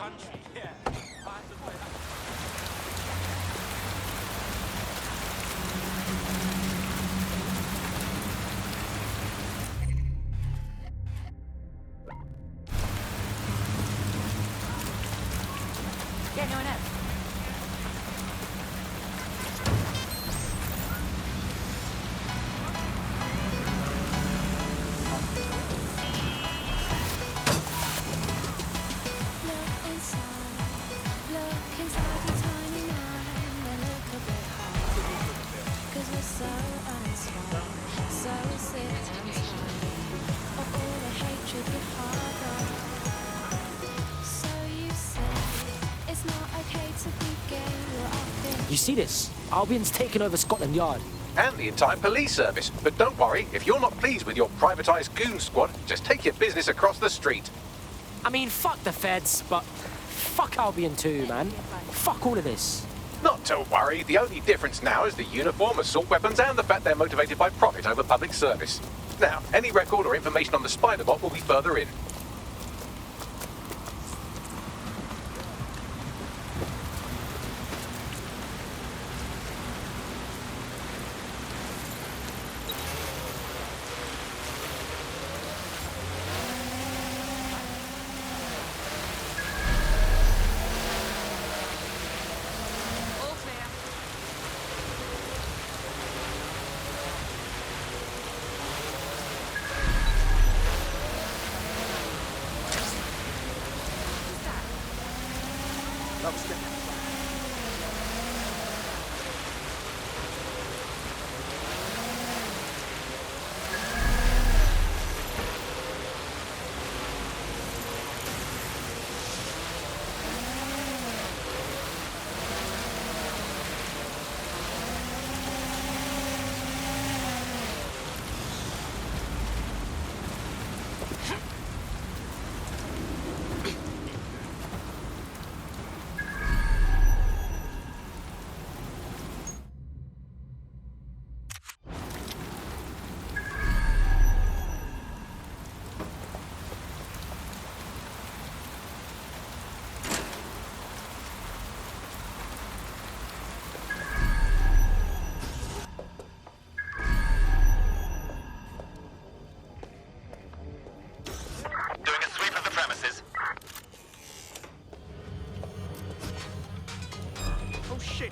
country. Yeah. Yeah, no one else. You see this? Albion's taken over Scotland Yard. And the entire police service. But don't worry, if you're not pleased with your privatised goon squad, just take your business across the street. I mean, fuck the feds, but fuck Albion too, man. Fuck all of this. Not to worry, the only difference now is the uniform, assault weapons, and the fact they're motivated by profit over public service. Now, any record or information on the spider bot will be further in.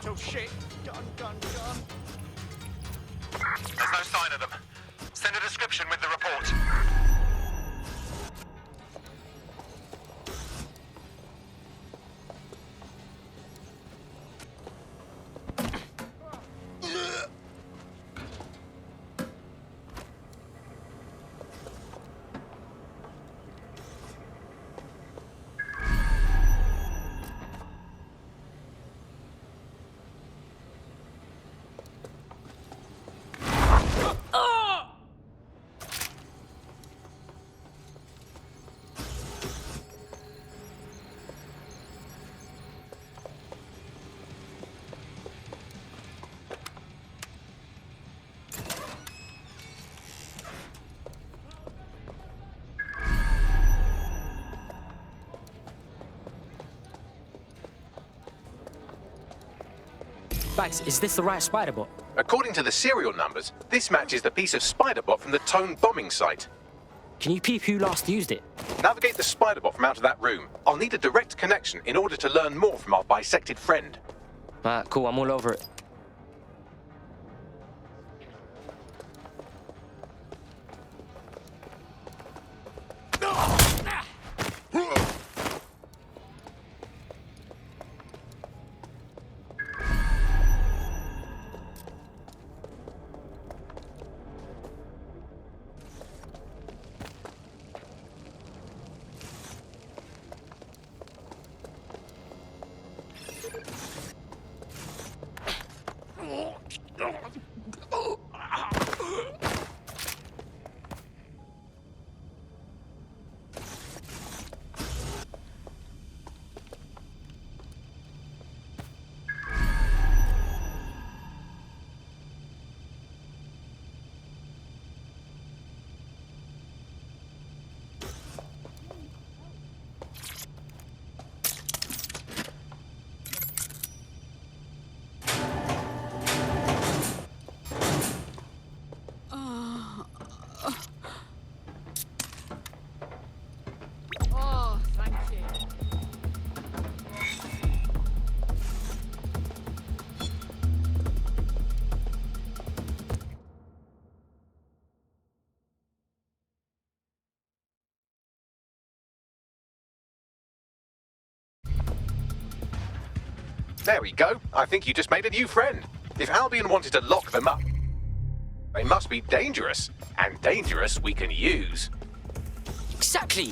Oh shit! Gun! There's no sign of them. Send a description with the report. Bags, is this the right spider bot? According to the serial numbers, this matches the piece of spider bot from the Tone bombing site. Can you peep who last used it? Navigate the spider bot from out of that room. I'll need a direct connection in order to learn more from our bisected friend. Cool, I'm all over it. There we go. I think you just made a new friend. If Albion wanted to lock them up, they must be dangerous. And dangerous we can use. Exactly.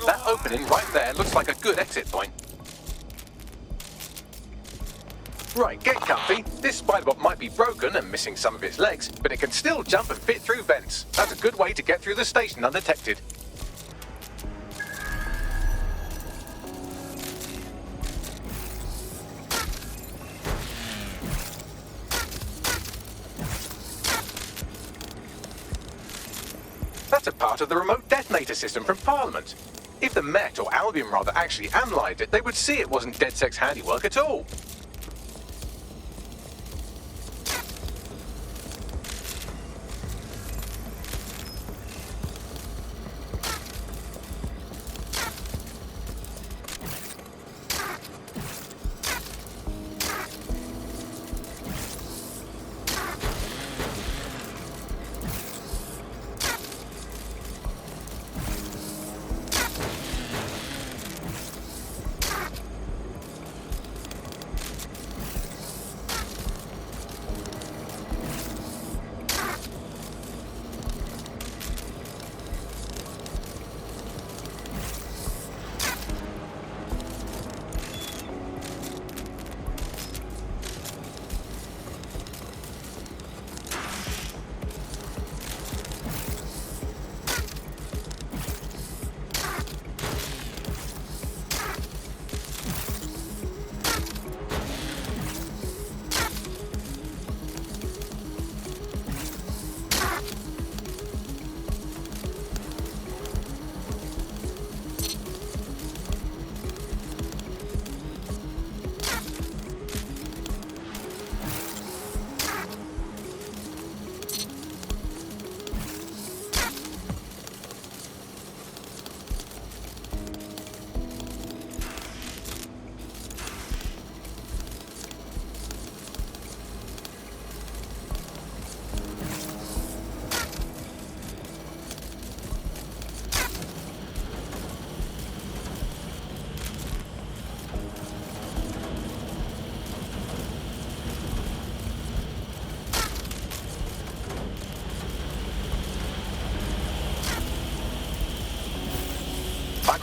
That opening right there looks like a good exit point. Right, get comfy. This spiderbot might be broken and missing some of its legs, but it can still jump and fit through vents. That's a good way to get through the station undetected. That's a part of the remote detonator system from Parliament. If the Met, or Albion rather, actually analysed it, they would see it wasn't DedSec's handiwork at all.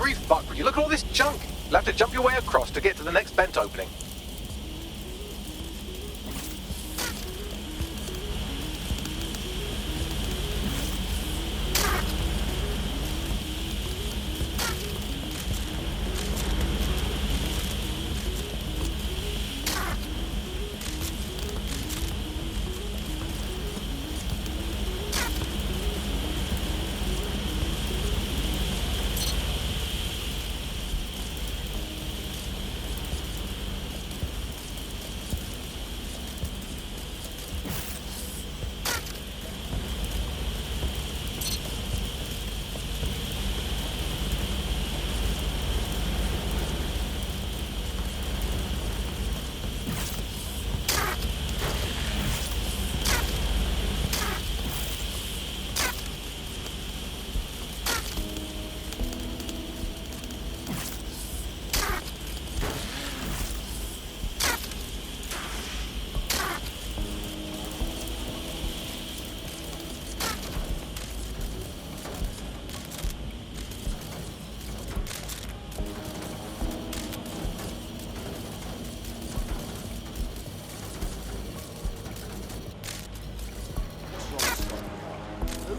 grief, Buck, would you look at all this junk? You'll have to jump your way across to get to the next vent opening.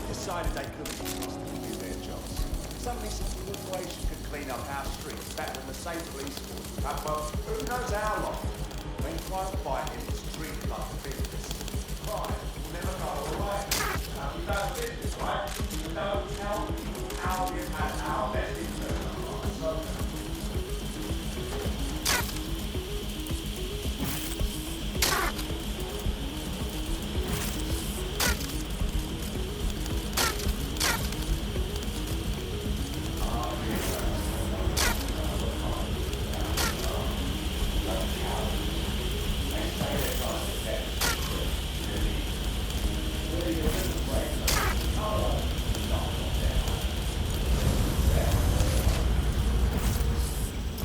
Decided they couldn't be trusted to do their jobs. Suddenly some corporation could clean up our streets better than the same police force. Well, who knows how long? When crime fighting is street like business. Crime will never go away. We know business, right? We know how we have had our best interests. So,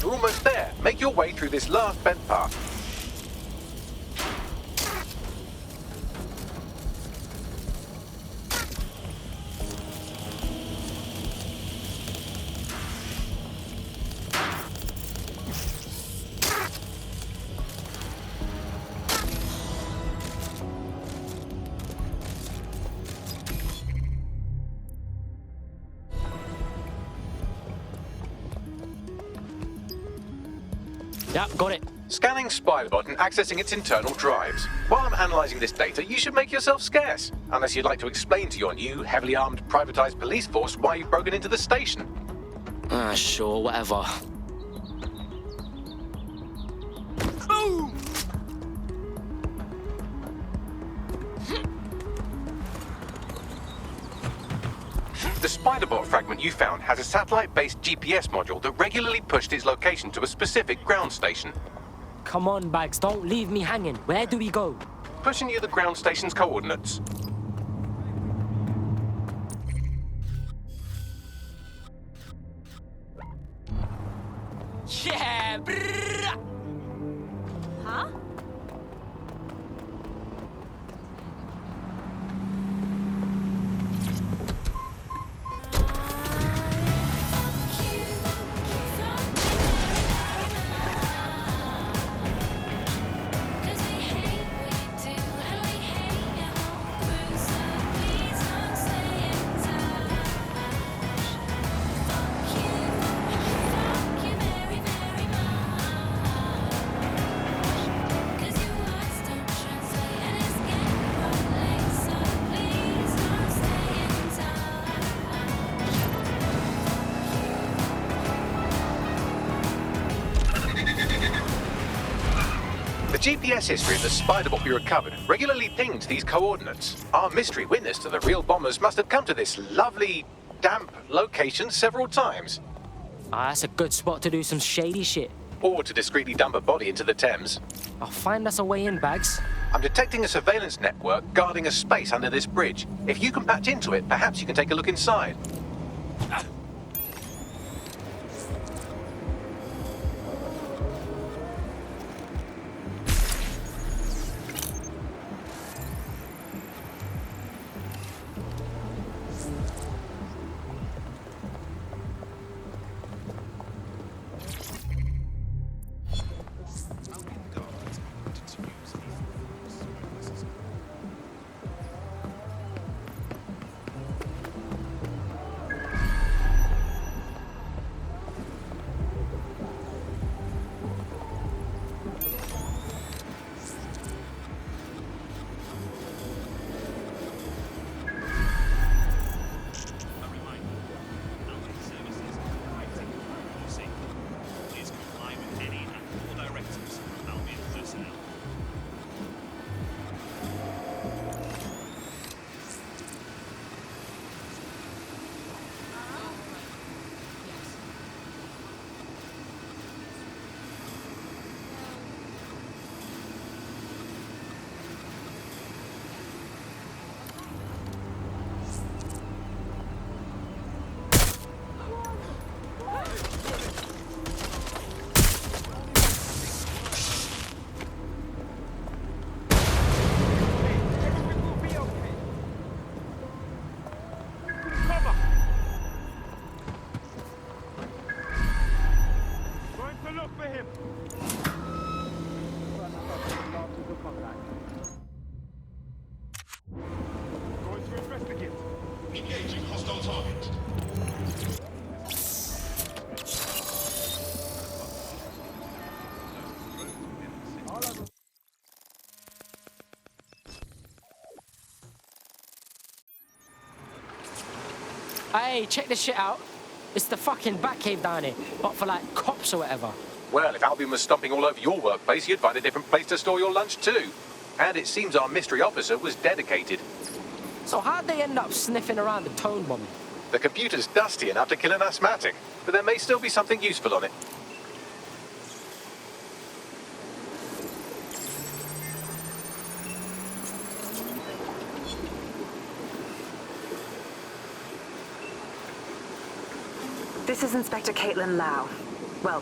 You're almost there. Make your way through this last vent path. Yep, got it. Scanning Spiderbot and accessing its internal drives. While I'm analysing this data, you should make yourself scarce. Unless you'd like to explain to your new, heavily armed, privatised police force why you've broken into the station. Sure, whatever. Boom! The Spiderbot fragment you found has a satellite-based GPS module that regularly pushed its location to a specific ground station. Come on, Bags, don't leave me hanging. Where do we go? Pushing you the ground station's coordinates. Yeah, brrrr. Huh? The GPS history of the Spiderbot we recovered regularly pinged these coordinates. Our mystery witness to the real bombers must have come to this lovely, damp location several times. That's a good spot to do some shady shit. Or to discreetly dump a body into the Thames. I'll find us a way in, Bags. I'm detecting a surveillance network guarding a space under this bridge. If you can patch into it, perhaps you can take a look inside. Engaging hostile target. Hey, check this shit out. It's the fucking Batcave down here, but for like cops or whatever. Well, if Albion was stomping all over your workplace, you'd find a different place to store your lunch too. And it seems our mystery officer was dedicated. So how'd they end up sniffing around the tone bomb? The computer's dusty enough to kill an asthmatic, but there may still be something useful on it. This is Inspector Caitlin Lau. Well,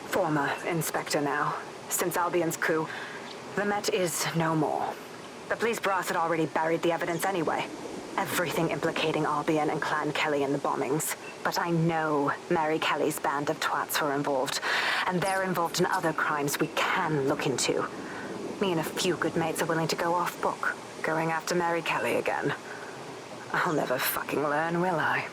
former inspector now. Since Albion's coup, the Met is no more. The police brass had already buried the evidence anyway. Everything implicating Albion and Clan Kelly in the bombings. But I know Mary Kelly's band of twats were involved. And they're involved in other crimes we can look into. Me and a few good mates are willing to go off book, going after Mary Kelly again. I'll never fucking learn, will I?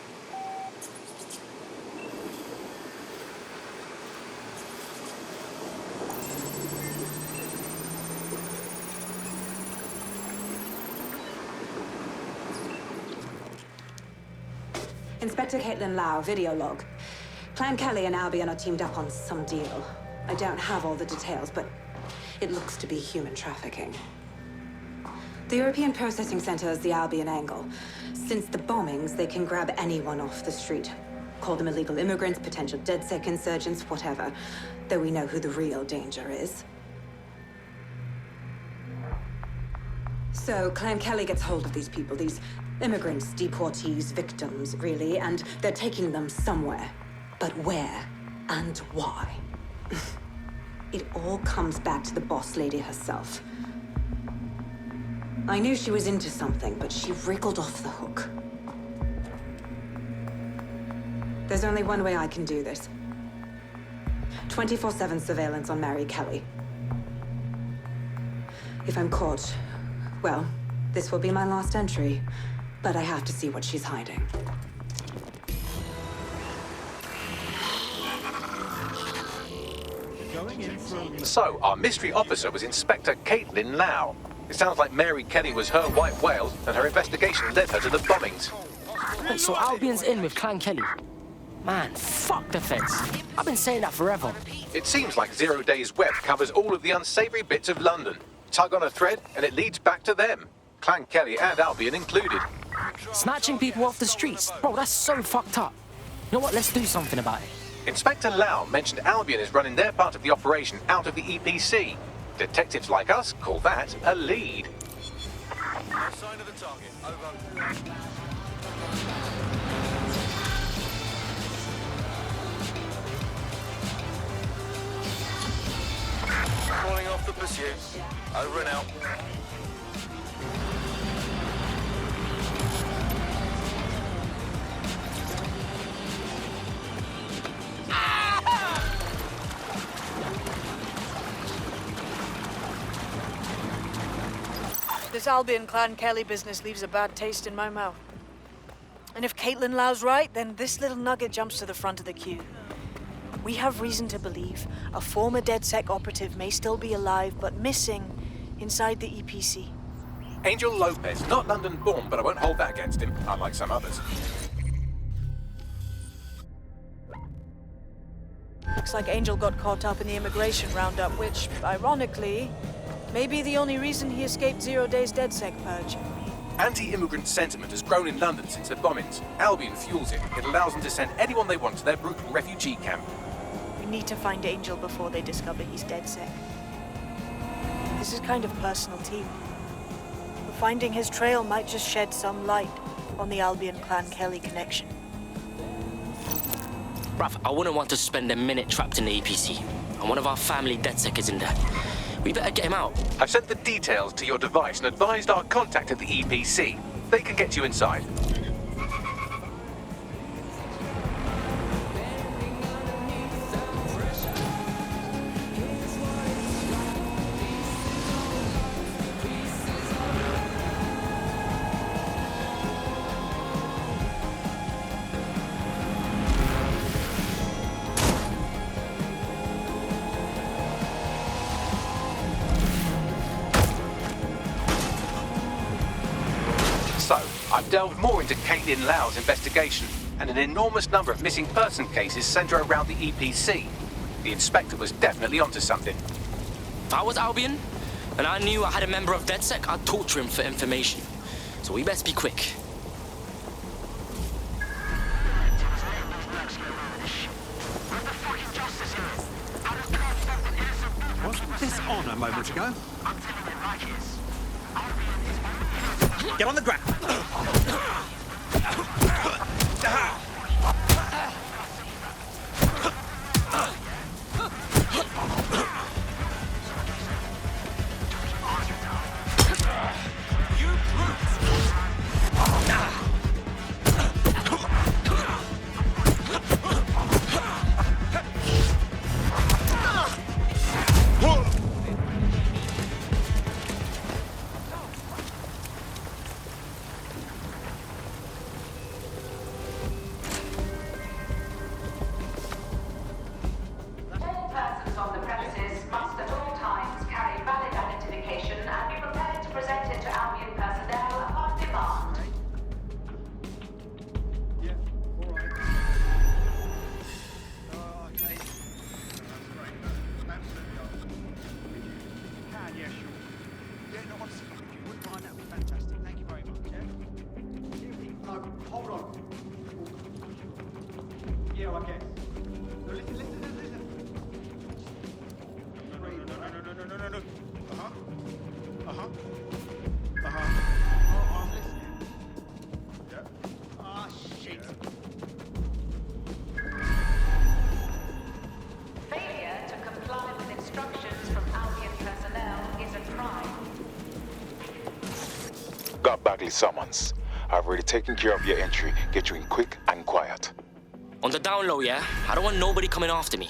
Inspector Caitlin Lau, video log. Clan Kelly and Albion are teamed up on some deal. I don't have all the details, but it looks to be human trafficking. The European Processing Center is the Albion angle. Since the bombings, they can grab anyone off the street. Call them illegal immigrants, potential DedSec insurgents, whatever. Though we know who the real danger is. So Clan Kelly gets hold of these people, these immigrants, deportees, victims, really, and they're taking them somewhere. But where and why? It all comes back to the boss lady herself. I knew she was into something, but she wriggled off the hook. There's only one way I can do this. 24/7 surveillance on Mary Kelly. If I'm caught, well, this will be my last entry. But I have to see what she's hiding. So, our mystery officer was Inspector Caitlin Lau. It sounds like Mary Kelly was her white whale, and her investigation led her to the bombings. Wait, so Albion's in with Clan Kelly? Man, fuck the feds. I've been saying that forever. It seems like 0 Days Web covers all of the unsavory bits of London. Tug on a thread, and it leads back to them. Clan Kelly and Albion included. Snatching people off the streets. Bro, that's so fucked up. You know what? Let's do something about it. Inspector Lau mentioned Albion is running their part of the operation out of the EPC. Detectives like us call that a lead. Sign of the target. Over. Calling off the pursuit. Over and out. This Albion Clan Kelly business leaves a bad taste in my mouth. And if Caitlin Lau's right, then this little nugget jumps to the front of the queue. We have reason to believe a former DedSec operative may still be alive, but missing inside the EPC. Angel Lopez, not London-born, but I won't hold that against him, unlike some others. Looks like Angel got caught up in the immigration roundup, which, ironically, may be the only reason he escaped 0 Days DedSec purge. Anti-immigrant sentiment has grown in London since the bombings. Albion fuels it. It allows them to send anyone they want to their brutal refugee camp. We need to find Angel before they discover he's DedSec. This is kind of personal too. But finding his trail might just shed some light on the Albion Clan Kelly connection. Bruv, I wouldn't want to spend a minute trapped in the EPC. And one of our family DedSec is in there. We better get him out. I've sent the details to your device and advised our contact at the EPC. They can get you inside. So, I've delved more into Caitlin Lau's investigation, and an enormous number of missing person cases centre around the EPC. The inspector was definitely onto something. If I was Albion, and I knew I had a member of DedSec, I'd torture him for information. So we best be quick. Wasn't this on a moment ago? Get on the ground. Summons. I've already taken care of your entry. Get you in quick and quiet. On the down low, yeah? I don't want nobody coming after me.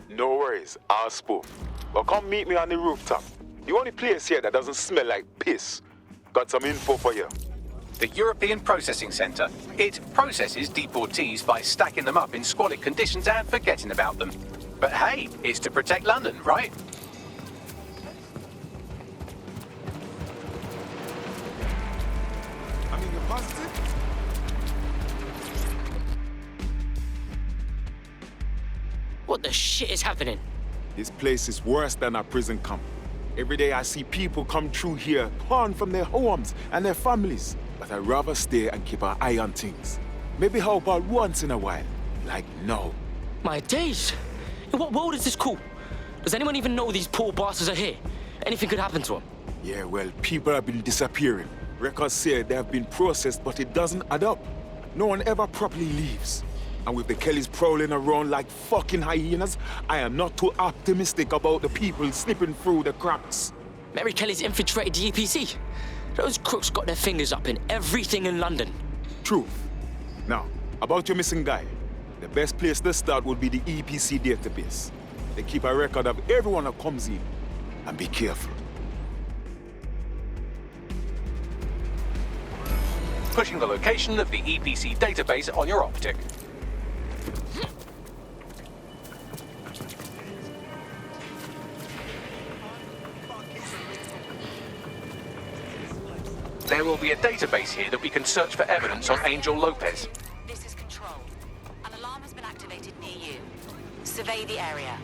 No worries, I'll spoof. But come meet me on the rooftop. The only place here that doesn't smell like piss. Got some info for you. The European Processing Centre. It processes deportees by stacking them up in squalid conditions and forgetting about them. But hey, it's to protect London, right? What the shit is happening? This place is worse than a prison camp. Every day I see people come through here, torn from their homes and their families. But I'd rather stay and keep an eye on things. Maybe help out once in a while, like now. My days! In what world is this cool? Does anyone even know these poor bastards are here? Anything could happen to them. Yeah, well, people have been disappearing. Records say they have been processed, but it doesn't add up. No one ever properly leaves. And with the Kellys prowling around like fucking hyenas, I am not too optimistic about the people slipping through the cracks. Mary Kelly's infiltrated the EPC. Those crooks got their fingers up in everything in London. Truth. Now, about your missing guy. The best place to start would be the EPC database. They keep a record of everyone that comes in. And be careful. Pushing the location of the EPC database on your optic. There will be a database here that we can search for evidence on Angel Lopez. This is Control. An alarm has been activated near you. Survey the area.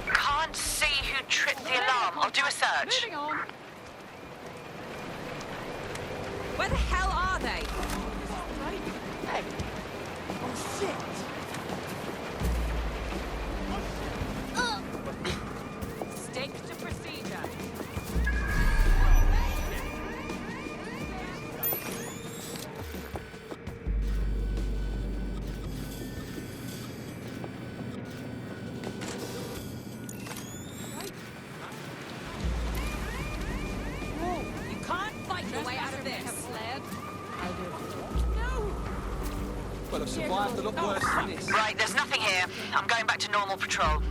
Can't see who tripped the alarm. I'll do a search. Moving on. Where the hell are they? Hey. Oh, shit. Stick to procedure. You can't fight your way out of this. Well, I've survived a lot worse than this. Right, there's nothing here. I'm going back to normal patrol.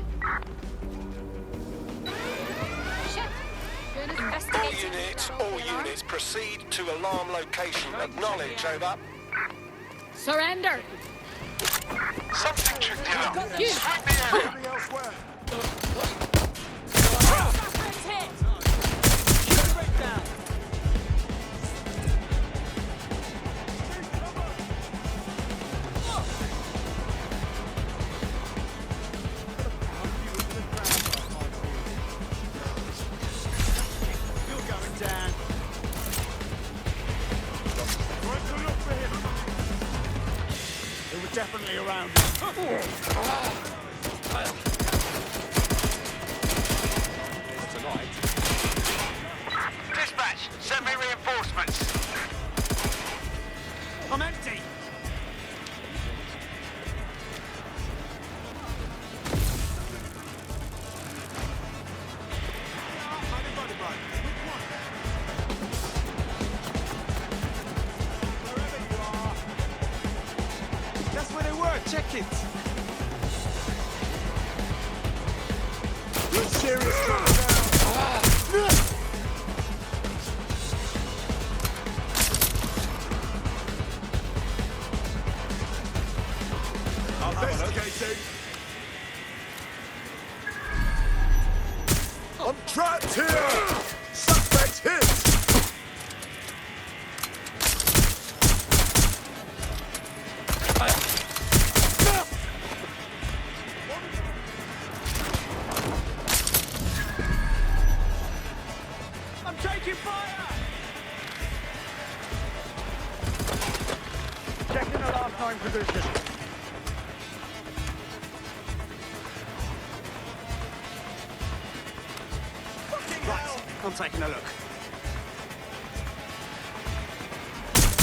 All units, proceed to alarm location. Acknowledge, over. Surrender. Something tripped the alarm. You! Somebody elsewhere. Suspect hit! Keep it down. You're going down. Where's the look for him? They were definitely around. Dispatch, send me reinforcements. I'm empty. That's where they were. Check it. You're serious trouble now. Investigating. I'm trapped here. Suspect hit. I'm taking fire. Checking the last 9 position. Right, I'm taking a look.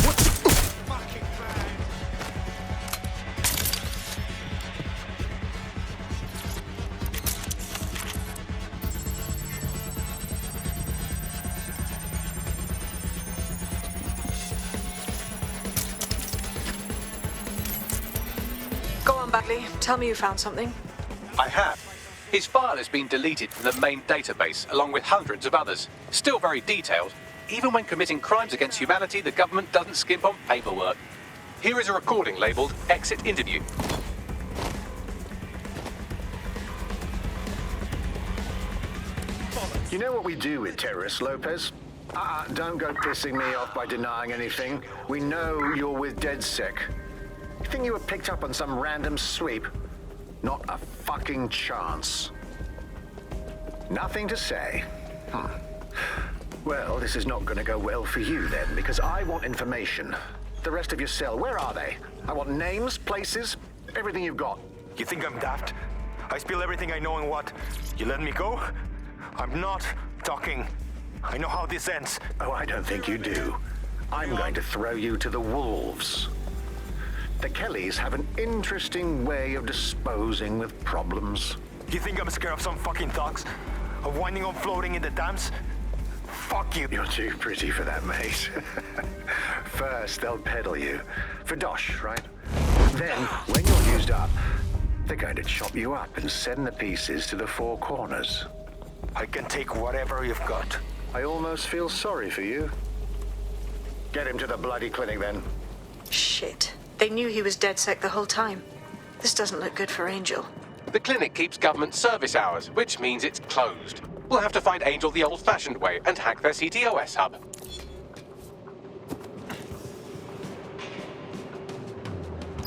What the fucking bag? Go on, Bagley. Tell me you found something. I have. His file has been deleted from the main database, along with hundreds of others. Still very detailed. Even when committing crimes against humanity, the government doesn't skimp on paperwork. Here is a recording labelled Exit Interview. You know what we do with terrorists, Lopez? Don't go pissing me off by denying anything. We know you're with DedSec. You think you were picked up on some random sweep? Not a fucking chance. Nothing to say. Well, this is not going to go well for you then, because I want information. The rest of your cell, where are they? I want names, places, everything you've got. You think I'm daft? I spill everything I know and what? You let me go? I'm not talking. I know how this ends. Oh, I don't think you do. I'm going to throw you to the wolves. The Kellys have an interesting way of disposing with problems. You think I'm scared of some fucking thugs? Of winding up floating in the dams? Fuck you. You're too pretty for that, mate. First, they'll peddle you. For dosh, right? Then, when you're used up, they're going to chop you up and send the pieces to the four corners. I can take whatever you've got. I almost feel sorry for you. Get him to the bloody clinic, then. Shit. They knew he was DedSec the whole time. This doesn't look good for Angel. The clinic keeps government service hours, which means it's closed. We'll have to find Angel the old-fashioned way and hack their CTOS hub.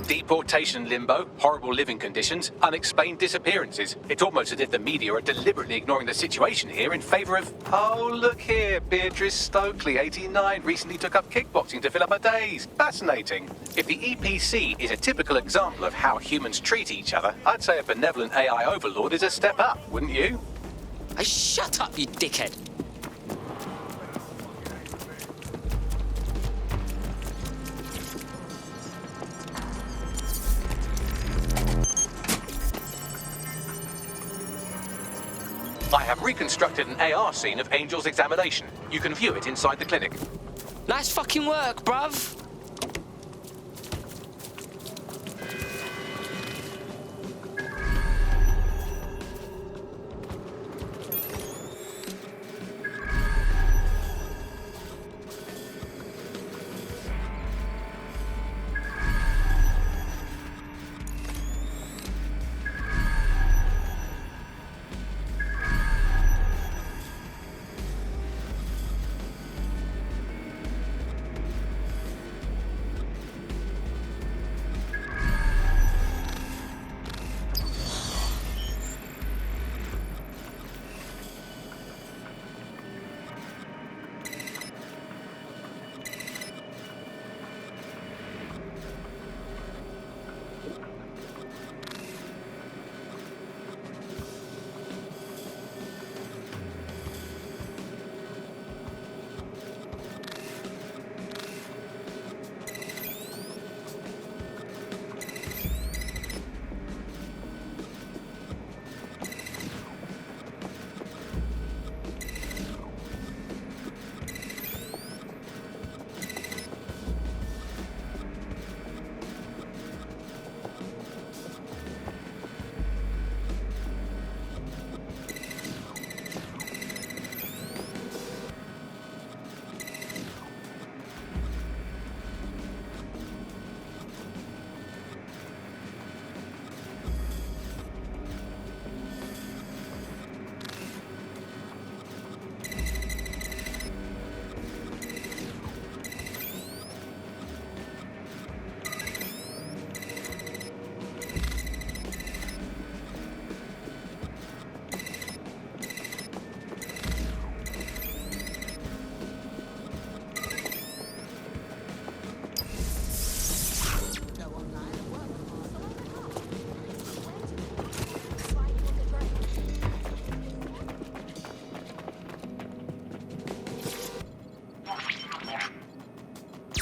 Deportation limbo, horrible living conditions, unexplained disappearances. It's almost as if the media are deliberately ignoring the situation here in favor of... Oh, look here, Beatrice Stokely, 89, recently took up kickboxing to fill up her days. Fascinating. If the EPC is a typical example of how humans treat each other, I'd say a benevolent AI overlord is a step up, wouldn't you? Shut up, you dickhead. I have reconstructed an AR scene of Angel's examination. You can view it inside the clinic. Nice fucking work, bruv.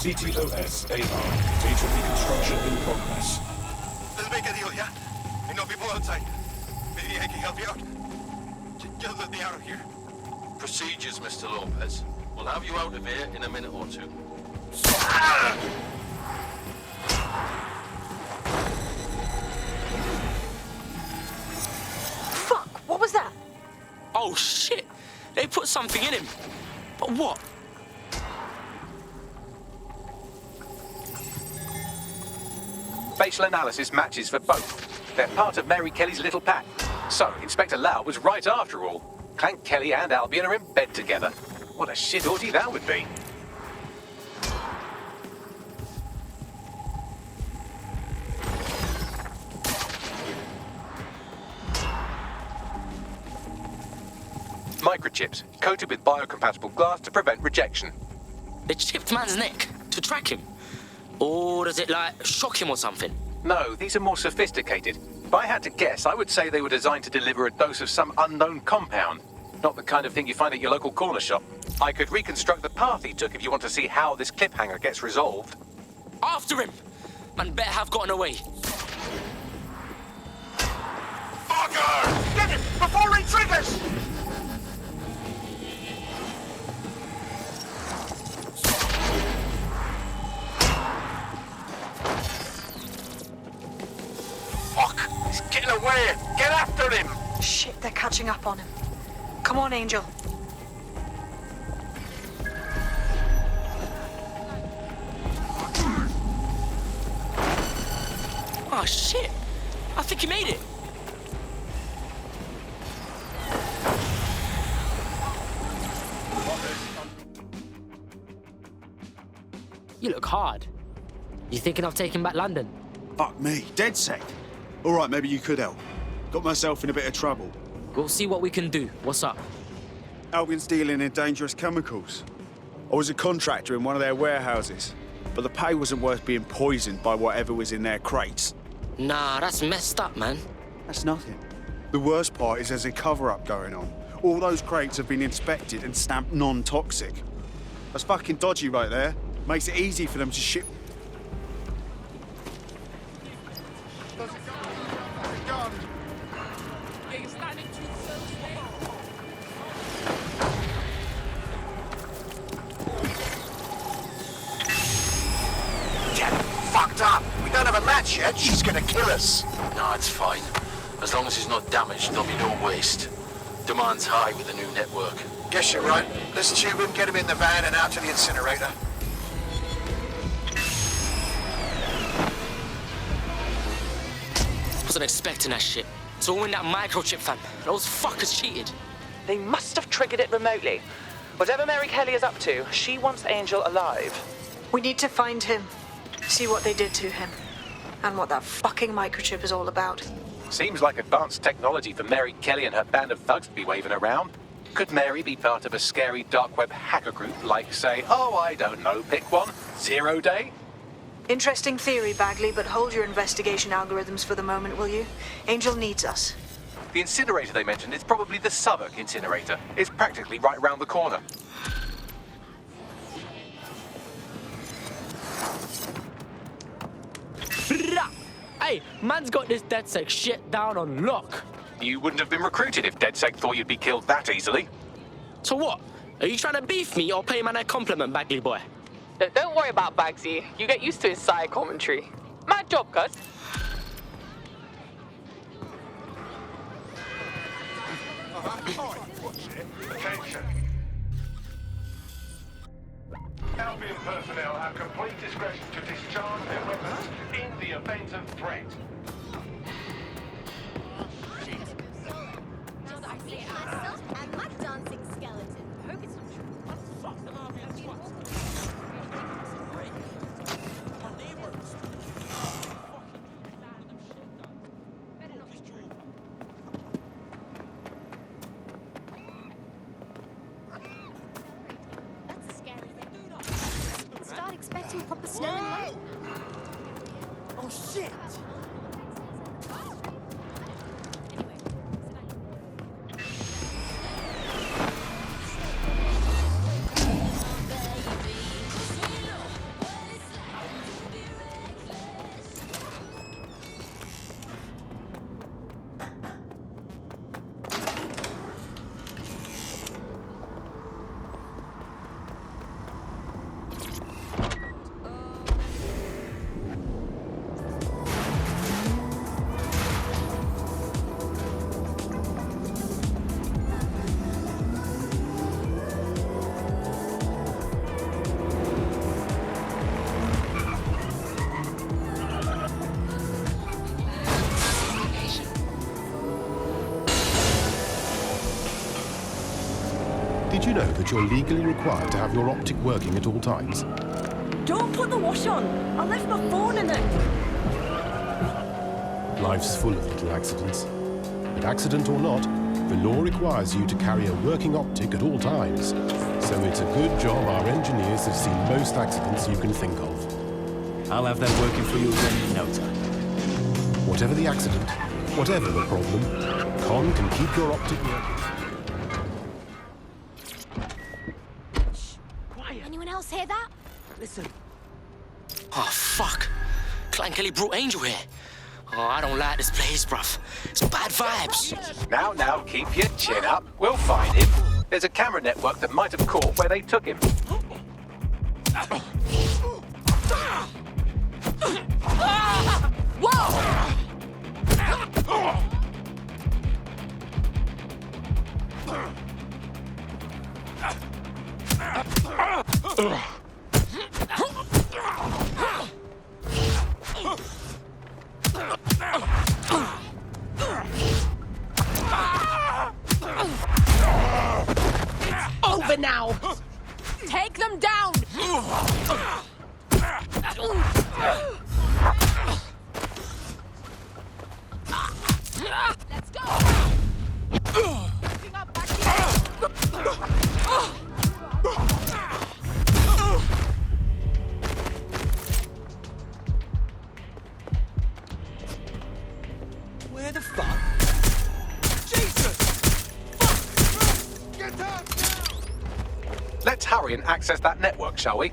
CTOS AR. Data reconstruction in progress. Let's make a deal, yeah? I know people outside. Maybe I can help you out. Just let me out of here. Procedures, Mr. Lopez. We'll have you out of here in a minute or two. Fuck! What was that? Oh shit! They put something in him. But what? Facial analysis matches for both. They're part of Mary Kelly's little pack. So, Inspector Lau was right after all. Clank Kelly and Albion are in bed together. What a shit orgy that would be. Microchips, coated with biocompatible glass to prevent rejection. They chipped man's neck to track him. Or does it, like, shock him or something? No, these are more sophisticated. If I had to guess, I would say they were designed to deliver a dose of some unknown compound. Not the kind of thing you find at your local corner shop. I could reconstruct the path he took if you want to see how this cliffhanger gets resolved. After him! Man better have gotten away. Fucker! Get him before he triggers! Fuck! He's getting away! Get after him! Shit, they're catching up on him. Come on, Angel. Oh shit! I think he made it. You look hard. You thinking of taking back London? Fuck me, DedSec. All right, maybe you could help. Got myself in a bit of trouble. We'll see what we can do. What's up? Albion's dealing in dangerous chemicals. I was a contractor in one of their warehouses, but the pay wasn't worth being poisoned by whatever was in their crates. Nah, that's messed up, man. That's nothing. The worst part is there's a cover-up going on. All those crates have been inspected and stamped non-toxic. That's fucking dodgy right there. Makes it easy for them to ship. Up. We don't have a match yet. She's gonna kill us. No, it's fine. As long as he's not damaged, there'll be no waste. Demand's high with the new network. Guess you're right. Let's tube him, get him in the van and out to the incinerator. Wasn't expecting that shit. It's all in that microchip, fam. Those fuckers cheated. They must have triggered it remotely. Whatever Mary Kelly is up to, she wants Angel alive. We need to find him. See what they did to him. And what that fucking microchip is all about. Seems like advanced technology for Mary Kelly and her band of thugs to be waving around. Could Mary be part of a scary dark web hacker group like, say, oh, I don't know, pick one, 0 Day? Interesting theory, Bagley, but hold your investigation algorithms for the moment, will you? Angel needs us. The incinerator they mentioned is probably the Southwark incinerator. It's practically right round the corner. Hey, man's got this DedSec shit down on lock. You wouldn't have been recruited if DedSec thought you'd be killed that easily. So what? Are you trying to beef me or pay man a compliment, Bagley boy? Don't worry about Bagsy. You get used to his side commentary. Mad job, cuz. Attention. Albion personnel have complete discretion to discharge their weapons in the event of threat. And my dancing skeleton. Hope it's not true. What the fuck? That's a scary thing. Start expecting proper snow in London. Oh shit! Did you know that you're legally required to have your optic working at all times? Don't put the wash on. I left my phone in it. Life's full of little accidents. But accident or not, the law requires you to carry a working optic at all times. So it's a good job our engineers have seen most accidents you can think of. I'll have that working for you again in no time. Whatever the accident, whatever the problem, Con can keep your optic working. Anyone else hear that? Listen. Oh, fuck. Clan Kelly brought Angel here. Oh, I don't like this place, bruv. It's bad vibes. Now, keep your chin up. We'll find him. There's a camera network that might have caught where they took him. Over now! Take them down! Let's go! Where the fuck? Jesus! Fuck! Get down! Let's hurry and access that network, shall we?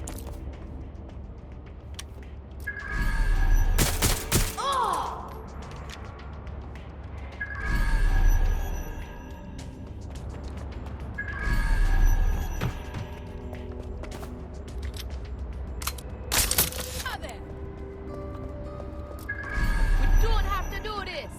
We don't have to do this!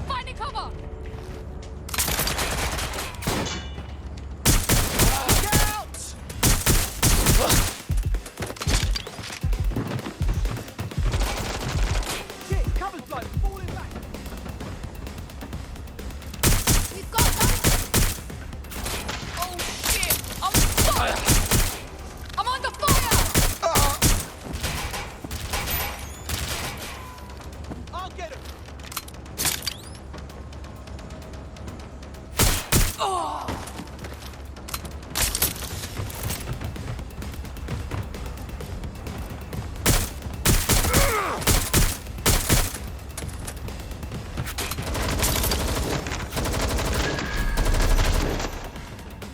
Finding cover! Shit, cover's blown. Falling back. We've got them! Oh shit! I'm fucked! I'm under fire! I'll get him.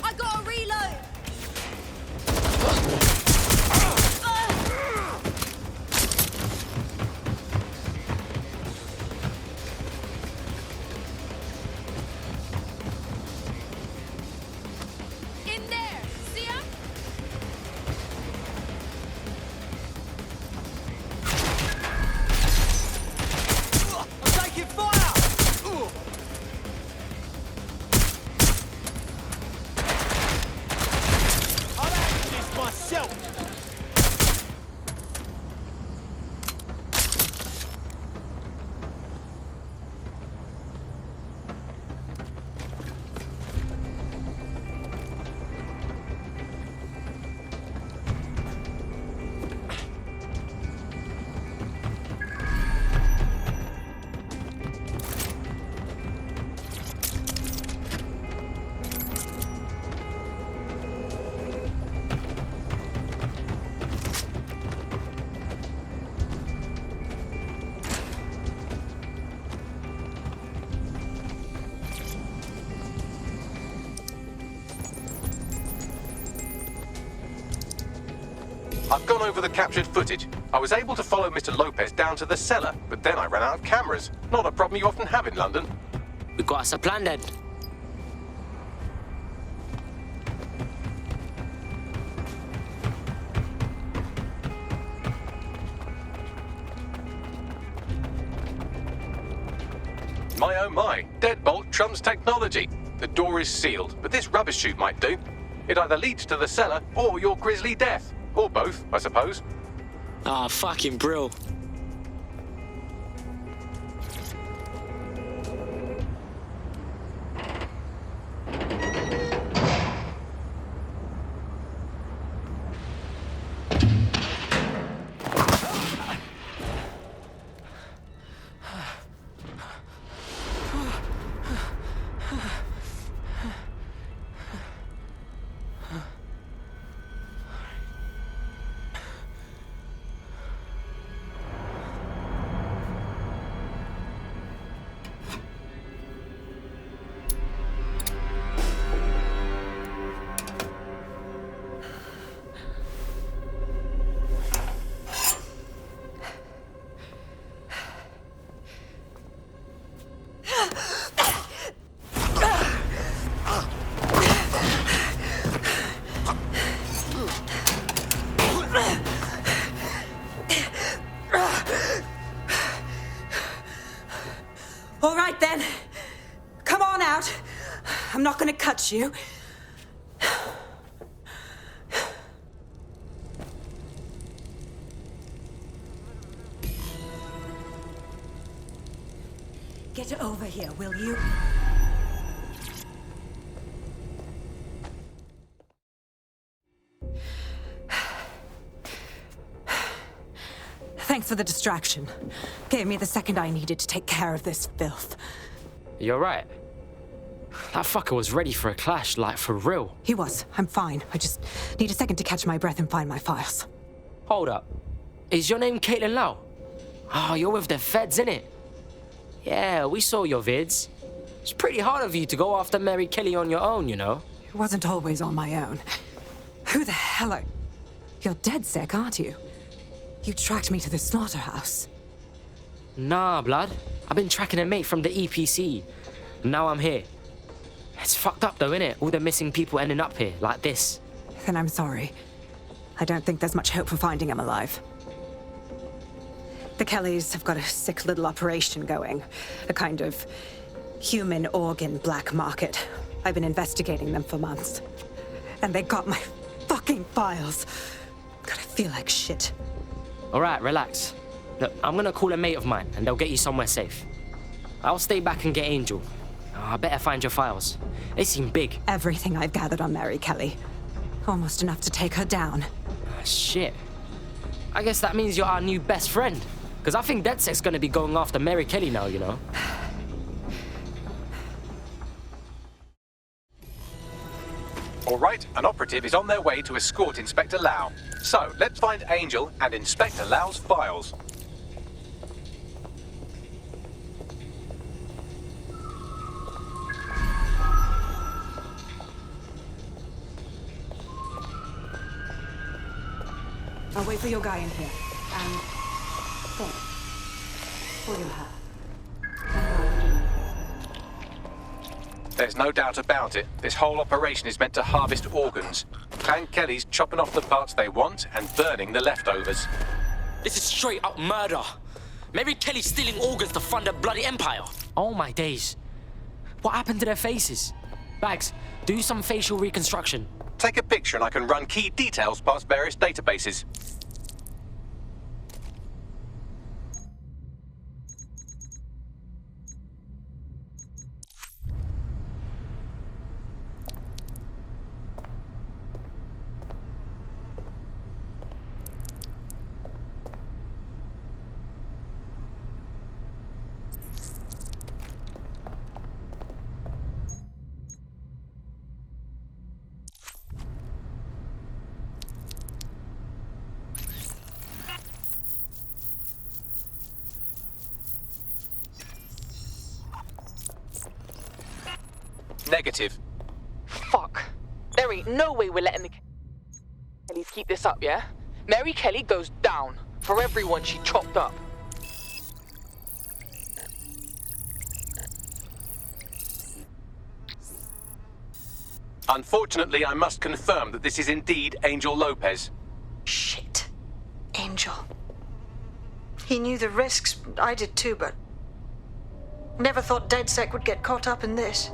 I gotta reload! In there! See him? I'm taking fire! I'll handle this myself! I've gone over the captured footage. I was able to follow Mr. Lopez down to the cellar, but then I ran out of cameras. Not a problem you often have in London. We got us a plan then. My oh my, deadbolt trumps technology. The door is sealed, but this rubbish chute might do. It either leads to the cellar or your grisly death. Or both, I suppose. Ah, fucking brill. All right, then. Come on out. I'm not gonna cut you. Get over here, will you? Thanks for the distraction. Gave me the second I needed to take care of this filth. You're right. That fucker was ready for a clash, like for real. He was. I'm fine. I just need a second to catch my breath and find my files. Hold up. Is your name Caitlin Lau? Oh, you're with the feds, innit? Yeah, we saw your vids. It's pretty hard of you to go after Mary Kelly on your own, you know? It wasn't always on my own. Who the hell are... You're dead sick, aren't you? You tracked me to the slaughterhouse. Nah, blood. I've been tracking a mate from the EPC. Now I'm here. It's fucked up though, innit? All the missing people ending up here, like this. Then I'm sorry. I don't think there's much hope for finding him alive. The Kellys have got a sick little operation going. A kind of human organ black market. I've been investigating them for months. And they got my fucking files. God, I feel like shit. All right, relax. Look, I'm gonna call a mate of mine, and they'll get you somewhere safe. I'll stay back and get Angel. I better find your files. They seem big. Everything I've gathered on Mary Kelly. Almost enough to take her down. Shit. I guess that means you're our new best friend. Because I think DedSec's gonna be going after Mary Kelly now, you know? All right, an operative is on their way to escort Inspector Lau. So, let's find Angel and Inspector Lau's files. I'll wait for your guy in here. And... thanks. For your help. There's no doubt about it. This whole operation is meant to harvest organs. Clan Kelly's chopping off the parts they want and burning the leftovers. This is straight up murder. Mary Kelly's stealing organs to fund a bloody empire. Oh my days. What happened to their faces? Bags, do some facial reconstruction. Take a picture and I can run key details past various databases. Negative. Fuck. There ain't no way we're letting the Kellys keep this up, yeah? Mary Kelly goes down for everyone she chopped up. Unfortunately, I must confirm that this is indeed Angel Lopez. Shit. Angel. He knew the risks. I did too, but... never thought DedSec would get caught up in this.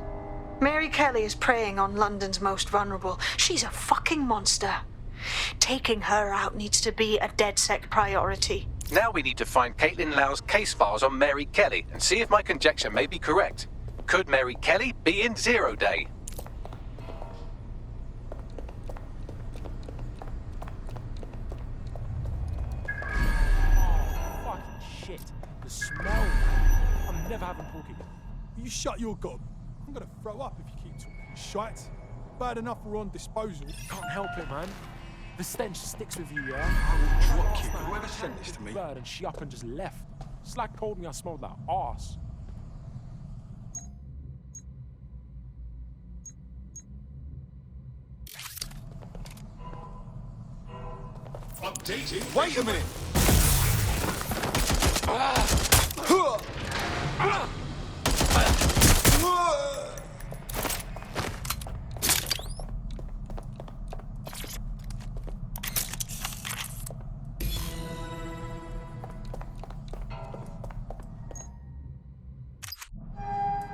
Mary Kelly is preying on London's most vulnerable. She's a fucking monster. Taking her out needs to be a DedSec priority. Now we need to find Caitlin Lau's case files on Mary Kelly and see if my conjecture may be correct. Could Mary Kelly be in Zero Day? Fucking shit. The smell. I'm never having porky. You shut your gob. I'm gonna throw up if you keep talking shite. Bad enough we're on disposal. Can't help it, man. The stench sticks with you, yeah? I will drop you. Whoever sent this to me. Bird and she up and just left. Slag told me I smelled like arse. Updating. Wait a minute.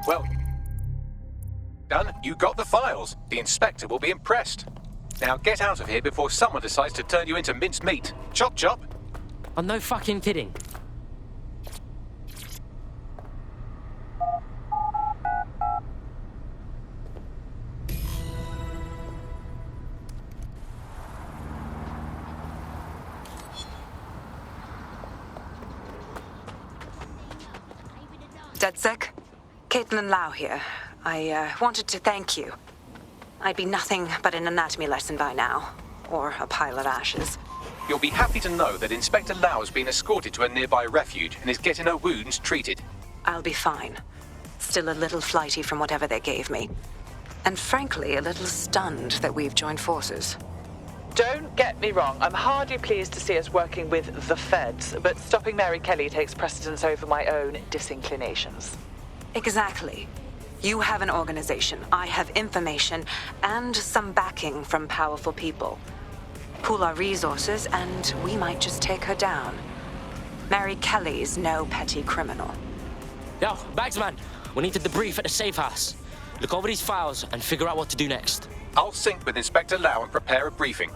Well, done. You got the files. The inspector will be impressed. Now get out of here before someone decides to turn you into minced meat. Chop chop. I'm no fucking kidding. DedSec? Caitlin Lau here. I wanted to thank you. I'd be nothing but an anatomy lesson by now. Or a pile of ashes. You'll be happy to know that Inspector Lau has been escorted to a nearby refuge and is getting her wounds treated. I'll be fine. Still a little flighty from whatever they gave me. And frankly, a little stunned that we've joined forces. Don't get me wrong, I'm hardly pleased to see us working with the feds, but stopping Mary Kelly takes precedence over my own disinclinations. Exactly. You have an organization, I have information, and some backing from powerful people. Pool our resources, and we might just take her down. Mary Kelly's no petty criminal. Yo, Bagsman, we need to debrief at the safe house. Look over these files and figure out what to do next. I'll sync with Inspector Lau and prepare a briefing.